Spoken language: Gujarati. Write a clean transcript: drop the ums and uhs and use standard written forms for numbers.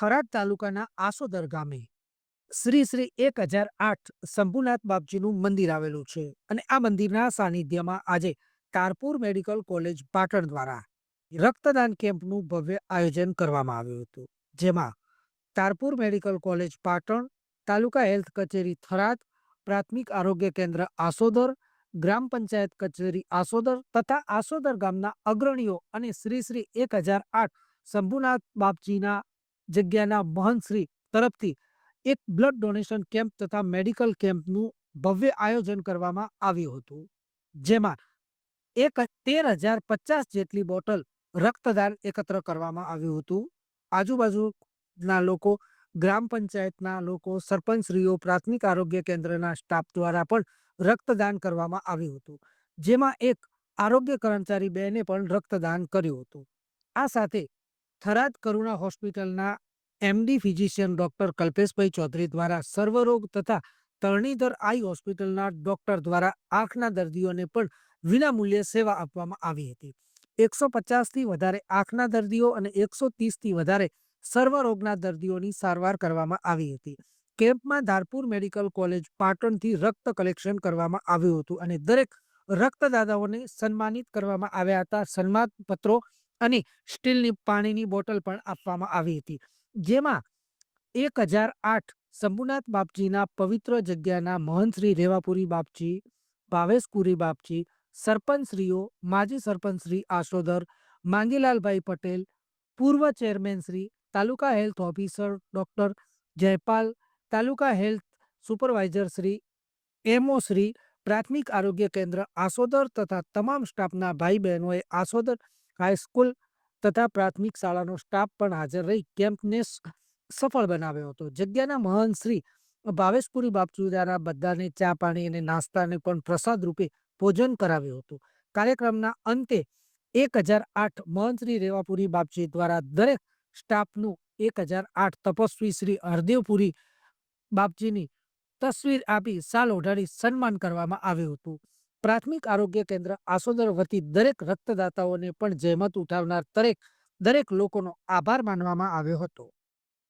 થરાદ તાલુકાના આસોદર ગામે શ્રી શ્રી 1008 શંભુનાથ બાપજીનું મંદિર આવેલું છે અને આ મંદિરના સાનિધ્યમાં આજે તારપુર મેડિકલ કોલેજ પાટણ દ્વારા રક્તદાન કેમ્પનું ભવ્ય આયોજન કરવામાં આવ્યું હતું, જેમાં તારપુર મેડિકલ કોલેજ પાટણ, તાલુકા હેલ્થ કચેરી થરાદ, પ્રાથમિક આરોગ્ય કેન્દ્ર આસોદર, ગ્રામ પંચાયત કચેરી આસોદર તથા આસોદર ગામના અગ્રણીઓ અને શ્રી શ્રી 1008 શંભુનાથ બાપજીના જગ્યાના મહંતશ્રી તરફથી એક બ્લડ ડોનેશન કેમ્પ તથા મેડિકલ કેમ્પનું ભવ્ય આયોજન કરવામાં આવ્યું હતું, જેમાં 13,050 જેટલી બોટલ રક્તદાન એકત્ર કરવામાં આવ્યું હતું. આજુબાજુના લોકો, ગ્રામ પંચાયતના લોકો, સરપંચશ્રીઓ, પ્રાથમિક આરોગ્ય કેન્દ્રના સ્ટાફ દ્વારા પણ રક્તદાન કરવામાં આવ્યું હતું, જેમાં એક આરોગ્ય કર્મચારી બહેને પણ રક્તદાન કર્યું હતું. આ સાથે થરાદ કરુણા હોસ્પિટલના MD physician doctor Kalpeshbhai Chaudhary દ્વારા સર્વરોગ તથા તરણીધર આઈ હોસ્પિટલના ડોક્ટર દ્વારા આંખના દર્દીઓને પણ વિનામૂલ્યે સેવા આપવામાં આવી હતી. 150થી વધારે આંખના દર્દીઓ અને 130થી વધારે સર્વરોગના દર્દીઓની સારવાર કરવામાં આવી હતી. કેમ્પમાં ધારપુર મેડિકલ કોલેજ પાટણથી રક્ત કલેક્શન કરવામાં આવ્યું હતું અને દરેક રક્તદાતાઓને સન્માનિત કરવામાં આવ્યા હતા. સન્માન પત્રો અને સ્ટીલની પાણીની બોટલ પણ આપવામાં આવી હતી, જેમાં 1008 શંભુનાથ બાપજીના પવિત્ર જગ્યાના મહંત શ્રી રેવાપુરી બાપજી, ભાવેશપુરી બાપજી, સરપંચશ્રીઓ, માજી સરપંચશ્રી આસોદર, માંગીલાલભાઈ પટેલ, પૂર્વ chairman Shri, taluka health officer doctor Jaypal, taluka health supervisor Shri, MO Shri, પ્રાથમિક આરોગ્ય કેન્દ્ર આસોદર તથા તમામ સ્ટાફના ભાઈ બહેનોએ આસોદર હાઈસ્કૂલ તથા પ્રાથમિક શાળાનો સ્ટાફ પણ હાજર રહી કેમ્પને સફળ બનાવ્યો હતો. જગ્યાના મહંત શ્રી ભાવેશપુરી બાપજી દ્વારા બધાને ચા પાણી અને નાસ્તાને પણ પ્રસાદ રૂપે ભોજન કરાવ્યું હતું. કાર્યક્રમના અંતે 1008 મહંત શ્રી રેવાપુરી બાપજી દ્વારા દરેક સ્ટાફનું 1008 તપસ્વી શ્રી હરદેવપુરી બાપજીની તસવીર આપી શાલ ઓઢાડી સન્માન કરવામાં આવ્યું હતું. પ્રાથમિક આરોગ્ય કેન્દ્ર આસોદર વતી દરેક રક્તદાતાઓને પણ જહેમત ઉઠાવનાર દરેક લોકોનો આભાર માનવામાં આવ્યો હતો.